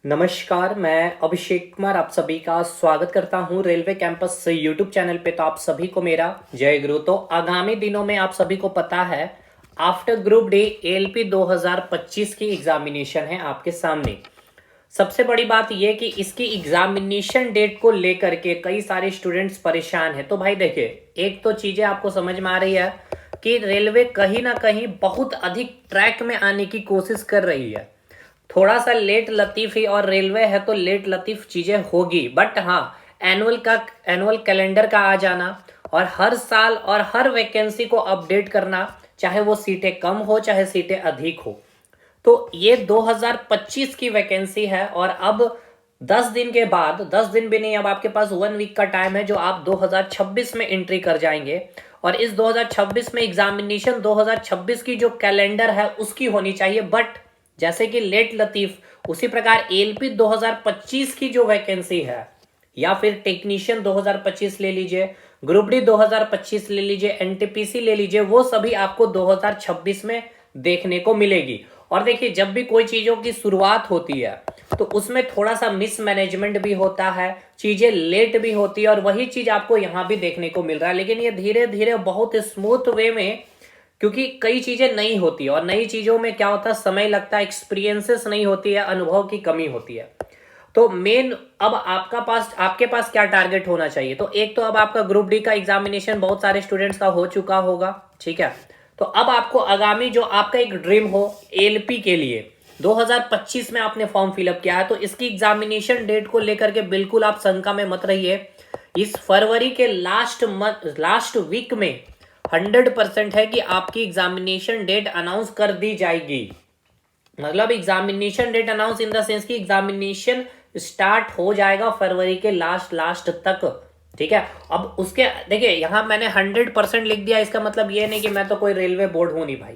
नमस्कार, मैं अभिषेक कुमार आप सभी का स्वागत करता हूं रेलवे कैंपस यूट्यूब चैनल पे। तो आप सभी को मेरा जय गुरु। तो आगामी दिनों में आप सभी को पता है आफ्टर ग्रुप डी एएलपी 2025 की एग्जामिनेशन है आपके सामने। सबसे बड़ी बात यह कि इसकी एग्जामिनेशन डेट को लेकर के कई सारे स्टूडेंट्स परेशान हैं। तो भाई देखिए, एक तो चीजें आपको समझ में आ रही है कि रेलवे कहीं ना कहीं बहुत अधिक ट्रैक में आने की कोशिश कर रही है। थोड़ा सा लेट लतीफ़ ही, और रेलवे है तो लेट लतीफ़ चीज़ें होगी, बट हाँ, एनुअल कैलेंडर का आ जाना और हर साल और हर वैकेंसी को अपडेट करना, चाहे वो सीटें कम हो चाहे सीटें अधिक हो। तो ये 2025 की वैकेंसी है और अब 10 दिन के बाद, 10 दिन भी नहीं, अब आपके पास 1 वीक का टाइम है जो आप 2026 में एंट्री कर जाएंगे। और इस 2026 में एग्जामिनेशन 2026 की जो कैलेंडर है उसकी होनी चाहिए। बट जैसे कि लेट लतीफ, उसी प्रकार एएलपी 2025 की जो वैकेंसी है, या फिर टेक्नीशियन 2025 ले लीजिए, ग्रुप डी 2025 ले लीजिए, एनटीपीसी ले लीजिए, वो सभी आपको 2026 में देखने को मिलेगी। और देखिए, जब भी कोई चीजों की शुरुआत होती है तो उसमें थोड़ा सा मिसमैनेजमेंट भी होता है, चीजें लेट भी होती है, और वही चीज आपको यहां भी देखने को मिल रहा है। लेकिन ये धीरे धीरे बहुत स्मूथ वे में, क्योंकि कई चीजें नई होती है और नई चीजों में क्या होता है, समय लगता है, एक्सपीरियंसेस नहीं होती है, अनुभव की कमी होती है। तो मेन अब आपके पास क्या टारगेट होना चाहिए। तो एक तो अब आपका ग्रुप डी का एग्जामिनेशन बहुत सारे स्टूडेंट्स का हो चुका होगा, ठीक है। तो अब आपको आगामी जो आपका एक ड्रीम हो एएलपी के लिए, 2025 में आपने फॉर्म फिलअप किया है, तो इसकी एग्जामिनेशन डेट को लेकर के बिल्कुल आप शंका में मत रहिए। इस फरवरी के लास्ट वीक में 100% है कि आपकी एग्जामिनेशन डेट अनाउंस कर दी जाएगी। मतलब examination date announce in the sense की एग्जामिनेशन स्टार्ट हो जाएगा फरवरी के लास्ट तक, ठीक है। अब उसके देखिए, यहां मैंने 100% लिख दिया, इसका मतलब ये नहीं कि मैं तो कोई रेलवे बोर्ड हूं नहीं भाई।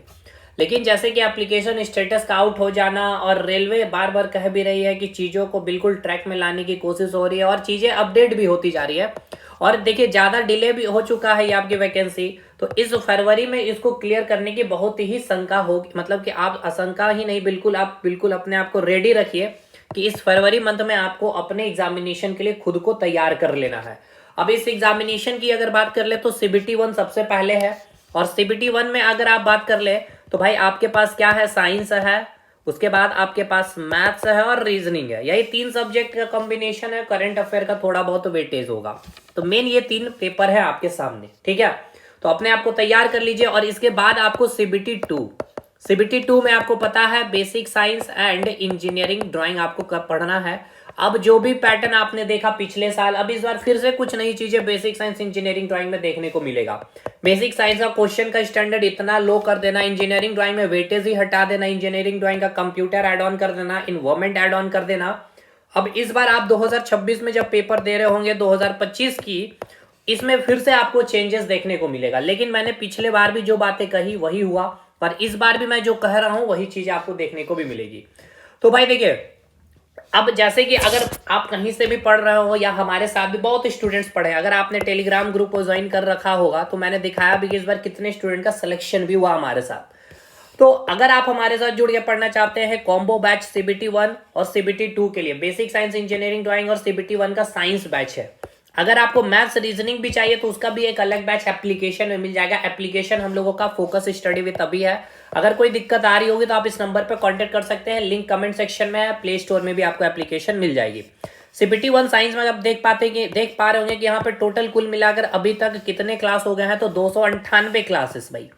लेकिन जैसे कि एप्लीकेशन स्टेटस का आउट हो जाना, और रेलवे बार बार कह भी रही है कि चीज़ों को बिल्कुल ट्रैक में लाने की कोशिश हो रही है और चीज़ें अपडेट भी होती जा रही है। और देखिए, ज़्यादा डिले भी हो चुका है ये आपकी वैकेंसी, तो इस फरवरी में इसको क्लियर करने की बहुत ही शंका होगी। मतलब कि आप आशंका ही नहीं, आप बिल्कुल अपने आप को रेडी रखिए कि इस फरवरी मंथ में आपको अपने एग्जामिनेशन के लिए खुद को तैयार कर लेना है। अब इस एग्जामिनेशन की अगर बात कर ले तो सीबीटी 1 सबसे पहले है। और सीबीटी 1 में अगर आप बात कर ले तो भाई आपके पास क्या है, साइंस है, उसके बाद आपके पास मैथ्स है और रीजनिंग है। यही 3 सब्जेक्ट का कॉम्बिनेशन है। करंट अफेयर का थोड़ा बहुत वेटेज होगा। तो मेन ये 3 पेपर है आपके सामने, ठीक है। तो अपने आप को तैयार कर लीजिए। और इसके बाद आपको सीबीटी 2 में आपको पता है basic science and engineering drawing आपको पढ़ना है। अब जो भी पैटर्न आपने देखा पिछले साल, अब इस बार फिर से कुछ नई चीजें बेसिक साइंस इंजीनियरिंग ड्राइंग में देखने को मिलेगा। बेसिक साइंस का क्वेश्चन का स्टैंडर्ड इतना लो कर देना, इंजीनियरिंग ड्राइंग में वेटेज ही हटा देना, इंजीनियरिंग ड्राइंग का कंप्यूटर ऐड ऑन कर देना, इन्वायरमेंट ऐड ऑन कर देना। अब इस बार आप 2026 में जब पेपर दे रहे होंगे 2025 की, इसमें फिर से आपको चेंजेस देखने को मिलेगा। लेकिन मैंने पिछले बार भी जो बातें कही वही हुआ, पर इस बार भी मैं जो कह रहा हूं वही चीज आपको देखने को भी मिलेगी। तो भाई देखिए, अब जैसे कि अगर आप कहीं से भी पढ़ रहे हो या हमारे साथ भी बहुत स्टूडेंट्स पढ़े, अगर आपने टेलीग्राम ग्रुप को ज्वाइन कर रखा होगा तो मैंने दिखाया भी कि इस बार कितने स्टूडेंट का सिलेक्शन भी हुआ हमारे साथ। तो अगर आप हमारे साथ जुड़ के पढ़ना चाहते हैं कॉम्बो बैच सीबीटी 1 और सीबीटी 2 के लिए, बेसिक साइंस इंजीनियरिंग ड्राइंग और सीबीटी 1 का साइंस बैच है। अगर आपको मैथ्स रीजनिंग भी चाहिए तो उसका भी एक अलग बैच एप्लीकेशन में मिल जाएगा। एप्लीकेशन हम लोगों का फोकस स्टडी विद अभी है। अगर कोई दिक्कत आ रही होगी तो आप इस नंबर पर कांटेक्ट कर सकते हैं, लिंक कमेंट सेक्शन में है, प्ले स्टोर में भी आपको एप्लीकेशन मिल जाएगी। सीबीटी 1 साइंस में आप देख पा रहे होंगे कि यहाँ पे टोटल कुल मिलाकर अभी तक कितने क्लास हो गए हैं, तो 298 क्लासेस भाई।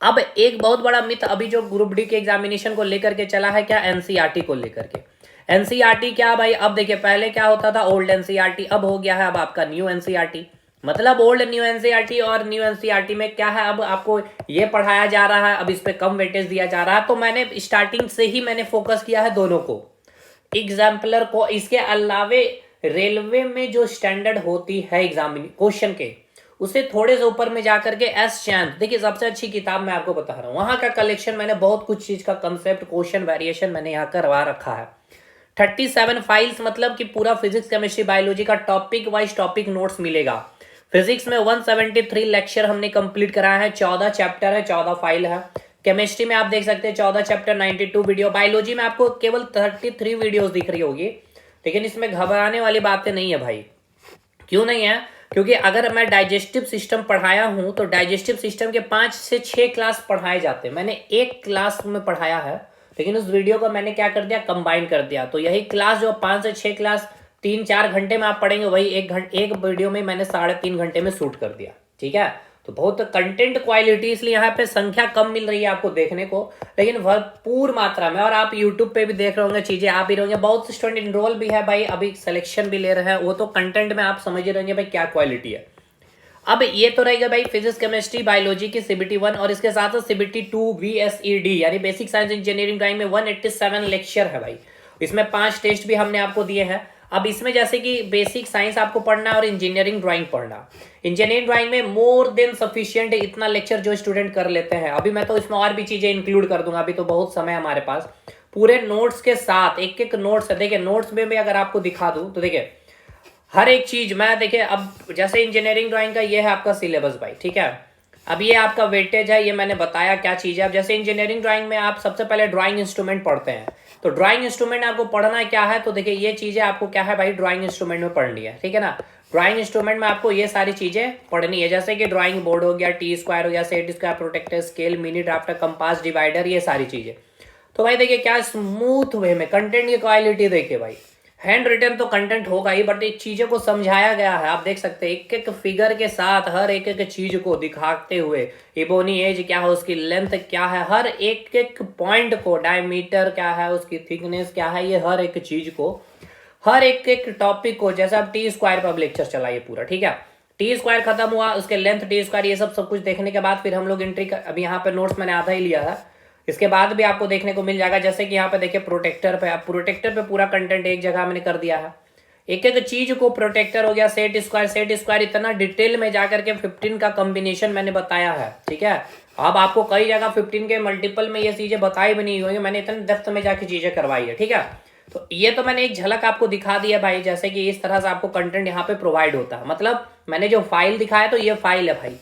अब एक बहुत बड़ा मिथ अभी जो ग्रुप डी के एग्जामिनेशन को लेकर के चला है, क्या, एनसीईआरटी को लेकर के। एनसीईआरटी क्या भाई, अब देखिए, पहले क्या होता था, ओल्ड एनसीईआरटी, अब हो गया है अब आपका न्यू एनसीईआरटी। मतलब ओल्ड न्यू एनसीईआरटी, और न्यू एनसीईआरटी में क्या है, अब आपको ये पढ़ाया जा रहा है, अब इस पे कम वेटेज दिया जा रहा है। तो मैंने स्टार्टिंग से ही मैंने फोकस किया है दोनों को, एग्जाम्पलर को। इसके अलावे रेलवे में जो स्टैंडर्ड होती है एग्जाम क्वेश्चन के, उसे थोड़े से ऊपर में जाकर के एस चैंद, देखिए सबसे अच्छी किताब मैं आपको बता रहा हूँ, वहां का कलेक्शन मैंने बहुत कुछ चीज का कंसेप्ट, क्वेश्चन, वेरिएशन मैंने यहाँ करवा रखा है। 37 फाइल्स, मतलब कि पूरा फिजिक्स केमिस्ट्री बायोलॉजी का टॉपिक वाइज टॉपिक नोट्स मिलेगा। फिजिक्स में 173 लेक्चर हमने कंप्लीट कराया है, 14 चैप्टर है, 14 फाइल है। केमिस्ट्री में आप देख सकते हैं 14 चैप्टर 92 वीडियो। बायोलॉजी में आपको केवल 33 वीडियोस दिख रही होगी, लेकिन इसमें घबराने वाली बातें नहीं है भाई। क्यों नहीं है? क्योंकि अगर मैं डाइजेस्टिव सिस्टम पढ़ाया हूं तो डाइजेस्टिव सिस्टम के 5 से 6 क्लास पढ़ाए जाते हैं। मैंने एक क्लास में पढ़ाया है, लेकिन उस वीडियो को मैंने क्या कर दिया, कंबाइन कर दिया। तो यही क्लास जो 5 से 6 क्लास 3-4 घंटे में आप पढ़ेंगे, वही एक वीडियो में मैंने 3.5 घंटे में शूट कर दिया। ठीक है, तो बहुत कंटेंट क्वालिटी, इसलिए यहाँ पे संख्या कम मिल रही है आपको देखने को, लेकिन भरपूर मात्रा में। और आप यूट्यूब पे भी देख रहे होंगे, चीजें आप ही रहेंगे, बहुत से स्टूडेंट इनरोल भी है भाई, अभी सिलेक्शन भी ले रहे हैं, वो तो कंटेंट में आप समझ ही रहेंगे भाई क्या क्वालिटी है। अब ये तो रहेगा भाई फिजिक्स केमिस्ट्री बायोलॉजी की CBT 1, और इसके साथ CBT 2 VSED यानी बेसिक साइंस इंजीनियरिंग ड्राइंग में 187 लेक्चर है भाई। इसमें 5 टेस्ट भी हमने आपको दिए हैं। अब इसमें जैसे कि बेसिक साइंस आपको पढ़ना है और इंजीनियरिंग ड्राइंग पढ़ना। इंजीनियरिंग ड्राइंग में मोर देन सफिशिएंट है, इतना लेक्चर जो स्टूडेंट कर लेते हैं। अभी मैं तो इसमें और भी चीजें इंक्लूड कर दूंगा, अभी तो बहुत समय हमारे पास। पूरे नोट्स के साथ एक नोट्स है, देखिए नोट्स में भी अगर आपको दिखा दूं तो देखिए हर एक चीज मैं देखिए, अब जैसे इंजीनियरिंग ड्राइंग का ये है आपका सिलेबस भाई, ठीक है। अब ये आपका वेटेज है, ये मैंने बताया क्या चीज है। अब जैसे इंजीनियरिंग ड्राइंग में आप सबसे पहले ड्राइंग इंस्ट्रूमेंट पढ़ते हैं, तो ड्राइंग इंस्ट्रूमेंट आपको पढ़ना क्या है, तो देखिए ये चीजें आपको क्या है भाई, ड्राइंग इंस्ट्रूमेंट में पढ़नी है, ठीक है ना। ड्राइंग इंस्ट्रूमेंट में आपको ये सारी चीजें पढ़नी है, जैसे कि ड्राइंग बोर्ड हो गया, T² हो गया, set square, protractor, scale, mini drafter, compass, divider, ये सारी चीजें। तो भाई देखिए क्या स्मूथ वे में कंटेंट की क्वालिटी देखिए भाई, हैंड रिटन तो कंटेंट होगा ही, बट एक चीजों को समझाया गया है। आप देख सकते हैं एक एक फिगर के साथ हर एक एक चीज को दिखाते हुए, इबोनी एज क्या है, उसकी लेंथ क्या है, हर एक एक पॉइंट को, डायमीटर क्या है, उसकी थिकनेस क्या है, ये हर एक चीज को, हर एक एक टॉपिक को, जैसे अब T² पर अब लेक्चर चलाइए पूरा, ठीक है। T² खत्म हुआ, उसके लेंथ T², ये सब कुछ देखने के बाद फिर हम लोग एंट्री कर, अभी यहाँ पे नोट्स मैंने आधा ही लिया है, इसके बाद भी आपको देखने को मिल जाएगा। जैसे कि यहाँ पे देखिए प्रोटेक्टर पे, अब प्रोटेक्टर पे पूरा कंटेंट एक जगह मैंने कर दिया है, एक एक चीज को, प्रोटेक्टर हो गया, सेट स्क्वायर, इतना डिटेल में जाकर के 15 का कॉम्बिनेशन मैंने बताया है, ठीक है। अब आपको कई जगह 15 के मल्टीपल में ये चीजें बताई भी नहीं हुई, मैंने इतने डेप्थ में जाके चीजें करवाई है, ठीक है। तो ये तो मैंने एक झलक आपको दिखा दी है भाई, जैसे कि इस तरह से आपको कंटेंट यहाँ पे प्रोवाइड होता है। मतलब मैंने जो फाइल दिखाया तो ये फाइल है भाई,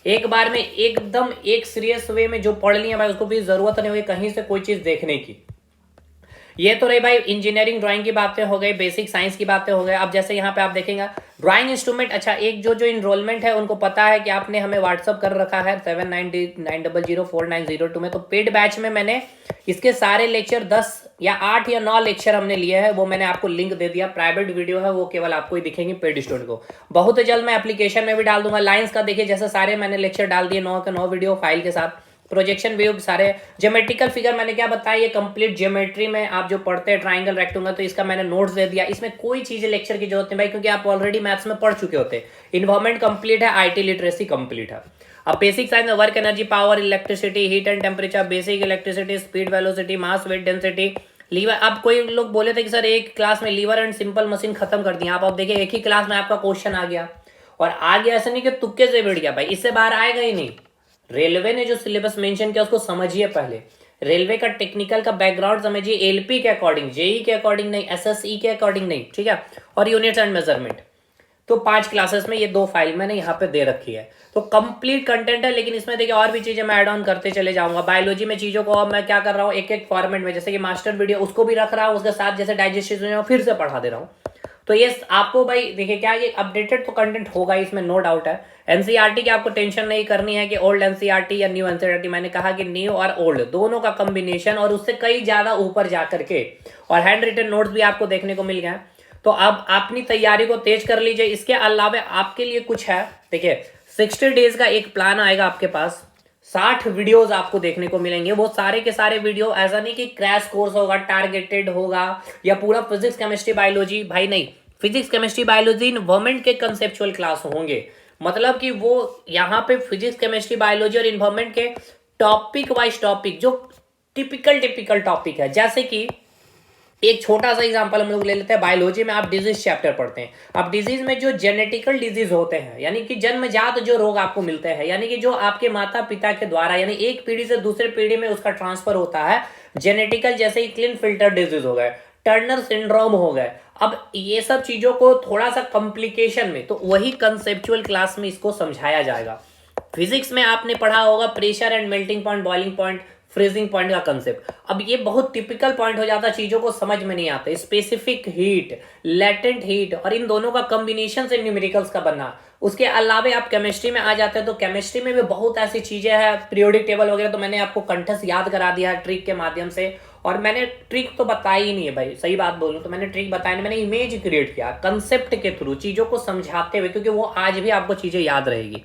एक बार में एकदम एक सीरियस वे में जो पढ़ लिया भाई, उसको भी जरूरत नहीं हुई कहीं से कोई चीज देखने की। ये तो रही भाई इंजीनियरिंग ड्राइंग की बातें हो गई, बेसिक साइंस की बातें हो गई। अब जैसे यहाँ पे आप देखेंगे ड्राइंग इंस्ट्रूमेंट, अच्छा एक जो इनरोलमेंट है उनको पता है कि आपने हमें व्हाट्सअप कर रखा है 79904902 में, तो पेड बैच में मैंने इसके सारे लेक्चर 10 या 8 या 9 लेक्चर हमने लिए हैं, वो मैंने आपको लिंक दे दिया। प्राइवेट वीडियो है, वो केवल आपको ही दिखेंगे पेड स्टूडेंट को। बहुत जल्द मैं एप्लीकेशन में भी डाल दूंगा। लाइंस का देखिए जैसे सारे मैंने लेक्चर डाल दिए 9 के 9 वीडियो फाइल के साथ, प्रोजेक्शन व्यू सारे, ज्योमेट्रिकल फिगर मैंने क्या बताया, ये कंप्लीट ज्योमेट्री में आप जो पढ़ते हैं ट्राइंगल रेक्टेंगल, तो इसका मैंने नोट्स दे दिया। इसमें कोई चीज लेक्चर की जरूरत नहीं भाई, क्योंकि आप ऑलरेडी मैथ्स में पढ़ चुके होते हैं। इन्वायरमेंट कंप्लीट है, IT लिटरेसी कंप्लीट है। अब बेसिक साइंस में work energy, power, electricity, heat and temperature, basic electricity, speed, velocity, mass, weight, density, lever. अब कोई लोग बोले थे कि सर एक क्लास में लीवर एंड सिंपल मशीन खत्म कर दिया। आप देखिए एक ही क्लास में आपका क्वेश्चन आ गया, और आ गया ऐसा नहीं कि तुक्के से बैठ गया भाई, इससे बाहर आएगा ही नहीं। रेलवे ने जो सिलेबस मेंशन किया उसको समझिए पहले, रेलवे का टेक्निकल का बैकग्राउंड समझिए, LP के अकॉर्डिंग, JE के अकॉर्डिंग नहीं, SSE के अकॉर्डिंग नहीं, ठीक है। और यूनिट्स एंड मेजरमेंट, तो 5 क्लासेस में ये 2 फाइल मैंने यहाँ पे दे रखी है, तो कंप्लीट कंटेंट है। लेकिन इसमें देखिए और भी चीजें मैं ऐड ऑन करते चले जाऊंगा। बायोलॉजी में चीजों को अब मैं क्या कर रहा हूँ, एक एक फॉर्मेट में, जैसे कि मास्टर वीडियो उसको भी रख रहा हूँ, उसके साथ जैसे डाइजेस्टिव फिर से पढ़ा दे रहा हूँ। तो ये आपको भाई देखिए क्या, ये अपडेटेड तो कंटेंट होगा, इसमें नो डाउट है। NCERT की आपको टेंशन नहीं करनी है कि ओल्ड NCERT या न्यू NCERT, मैंने कहा कि न्यू और ओल्ड दोनों का कॉम्बिनेशन, और उससे कई ज्यादा ऊपर जाकर के, और हैंड रिटन नोट्स भी आपको देखने को मिल गए। तो अब अपनी तैयारी को तेज कर लीजिए। इसके अलावा आपके लिए कुछ है, देखिए 60 डेज का एक प्लान आएगा आपके पास, 60 वीडियोस आपको देखने को मिलेंगे। वो सारे के सारे वीडियो, ऐसा नहीं कि क्रैश कोर्स होगा, टारगेटेड होगा, या पूरा फिजिक्स केमिस्ट्री बायोलॉजी, भाई नहीं। फिजिक्स केमिस्ट्री बायोलॉजी इन्वायरमेंट के कंसेप्चुअल क्लास होंगे, मतलब कि वो यहाँ पे फिजिक्स केमिस्ट्री बायोलॉजी और इन्वायरमेंट के टॉपिक वाइज टॉपिक, जो टिपिकल टॉपिक है। जैसे कि एक छोटा सा एग्जांपल हम लोग ले लेते हैं, बायोलॉजी में आप डिजीज चैप्टर पढ़ते हैं। अब डिजीज में जो जेनेटिकल डिजीज होते हैं, यानी कि जन्मजात जो रोग आपको मिलते हैं, यानी कि जो आपके माता पिता के द्वारा, यानी एक पीढ़ी से दूसरे पीढ़ी में उसका ट्रांसफर होता है, जेनेटिकल, जैसे ही क्लीन फिल्टर डिजीज हो गए, टर्नर सिंड्रोम हो गए। अब ये सब चीजों को थोड़ा सा कॉम्प्लिकेशन में, तो वही कंसेप्चुअल क्लास में इसको समझाया जाएगा। फिजिक्स में आपने पढ़ा होगा pressure and melting point, boiling point, freezing point का कंसेप्ट। अब ये बहुत टिपिकल पॉइंट हो जाता है, चीजों को समझ में नहीं आता। स्पेसिफिक हीट, लेटेंट हीट और इन दोनों का कॉम्बिनेशन से न्यूमेरिकल्स का बनना। उसके अलावा आप केमिस्ट्री में आ जाते हैं तो केमिस्ट्री में भी बहुत ऐसी चीजें हैं, पीरियोडिक टेबल वगैरह तो मैंने आपको कंठस्थ याद करा दिया है ट्रिक के माध्यम से। और मैंने ट्रिक तो बताई ही नहीं है भाई, सही बात बोलूं तो मैंने ट्रिक बताया नहीं, मैंने इमेज क्रिएट किया कंसेप्ट के थ्रू, चीजों को समझाते हुए, क्योंकि वो आज भी आपको चीजें याद रहेगी।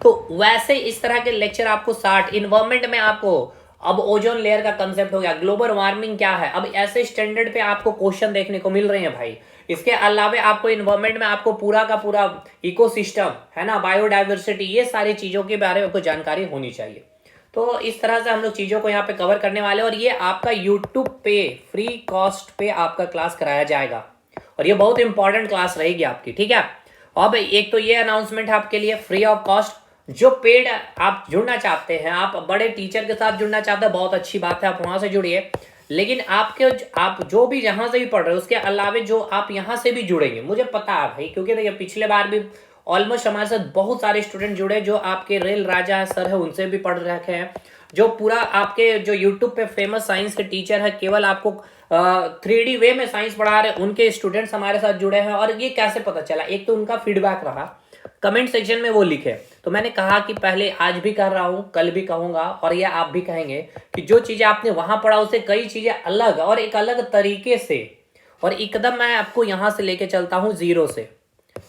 तो वैसे इस तरह के लेक्चर आपको 60 इन्वायरमेंट में आपको, अब ओजोन लेयर का कंसेप्ट हो गया, ग्लोबल वार्मिंग क्या है, अब ऐसे स्टैंडर्ड पे आपको क्वेश्चन देखने को मिल रहे हैं भाई। इसके अलावा आपको इन्वायरमेंट में आपको पूरा का पूरा इकोसिस्टम है ना, बायोडाइवर्सिटी, ये सारी चीजों के बारे में आपको जानकारी होनी चाहिए। तो इस तरह से हम लोग चीजों को यहाँ पे कवर करने वाले हैं और ये आपका यूट्यूब पे फ्री कॉस्ट पे आपका क्लास कराया जाएगा और ये बहुत इंपॉर्टेंट क्लास रहेगी आपकी, ठीक है। अब एक तो ये अनाउंसमेंट है आपके लिए फ्री ऑफ कॉस्ट। जो पेड आप जुड़ना चाहते हैं, आप बड़े टीचर के साथ जुड़ना चाहते हैं, बहुत अच्छी बात है, आप वहां से जुड़िए। लेकिन आप जो भी जहां से भी पढ़ रहे हो उसके अलावा जो आप यहां से भी जुड़ेंगे, मुझे पता है भाई, क्योंकि देखिए पिछले बार भी ऑलमोस्ट हमारे साथ बहुत सारे स्टूडेंट जुड़े जो आपके रेल राजा सर है उनसे भी पढ़ रखे हैं, जो पूरा आपके जो यूट्यूब पे फेमस साइंस के टीचर है, केवल आपको 3D वे में साइंस पढ़ा रहे, उनके स्टूडेंट्स हमारे साथ जुड़े हैं। और ये कैसे पता चला, एक तो उनका फीडबैक रहा, कमेंट सेक्शन में वो लिखे, तो मैंने कहा कि पहले आज भी कर रहा हूं, कल भी कहूंगा और ये आप भी कहेंगे कि जो चीजें आपने वहां पढ़ा उससे कई चीजें अलग और एक अलग तरीके से, और एकदम मैं आपको यहां से लेके चलता हूं जीरो से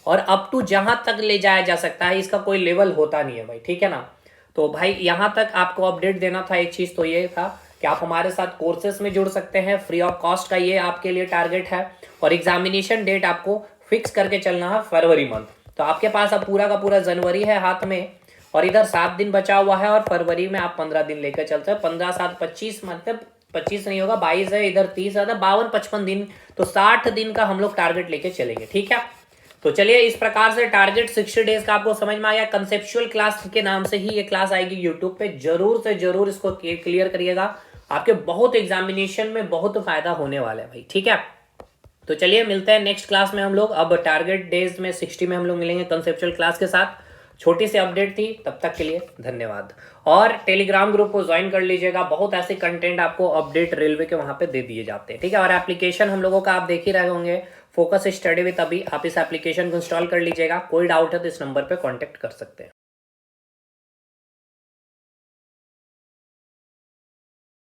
और अप टू जहां तक ले जाया जा सकता है, इसका कोई लेवल होता नहीं है भाई, ठीक है ना। तो भाई यहां तक आपको अपडेट देना था। एक चीज तो ये था कि आप हमारे साथ कोर्सेस में जुड़ सकते हैं फ्री ऑफ कॉस्ट का, ये आपके लिए टारगेट है। और एग्जामिनेशन डेट आपको फिक्स करके चलना है फरवरी मंथ। तो आपके पास अब पूरा का पूरा जनवरी है हाथ में और इधर 7 दिन बचा हुआ है और फरवरी में आप 15 दिन लेकर चलते हैं। 15 7 25, मतलब 25 नहीं होगा, 22 है, इधर 30 है, 52 55 दिन, तो 60 दिन का हम लोग टारगेट लेके चलेंगे, ठीक है। तो चलिए इस प्रकार से टारगेट 60 डेज का आपको समझ में आ गया। कंसेप्चुअल क्लास के नाम से ही ये क्लास आएगी यूट्यूब पे, जरूर से जरूर इसको क्लियर करिएगा, आपके बहुत एग्जामिनेशन में बहुत फायदा होने वाला है भाई, ठीक है। तो चलिए मिलते हैं नेक्स्ट क्लास में हम लोग, अब टारगेट डेज में 60 में हम लोग मिलेंगे कंसेप्चुअल क्लास के साथ। छोटी सी अपडेट थी, तब तक के लिए धन्यवाद। और टेलीग्राम ग्रुप को ज्वाइन कर लीजिएगा, बहुत ऐसे कंटेंट आपको अपडेट रेलवे के वहां पे दे दिए जाते हैं, ठीक है। और एप्लीकेशन हम लोगों का आप देख ही रहे होंगे, फोकस स्टडी विद अभी, आप इस एप्लीकेशन को इंस्टॉल कर लीजिएगा। कोई डाउट है तो इस नंबर पे कांटेक्ट कर सकते हैं।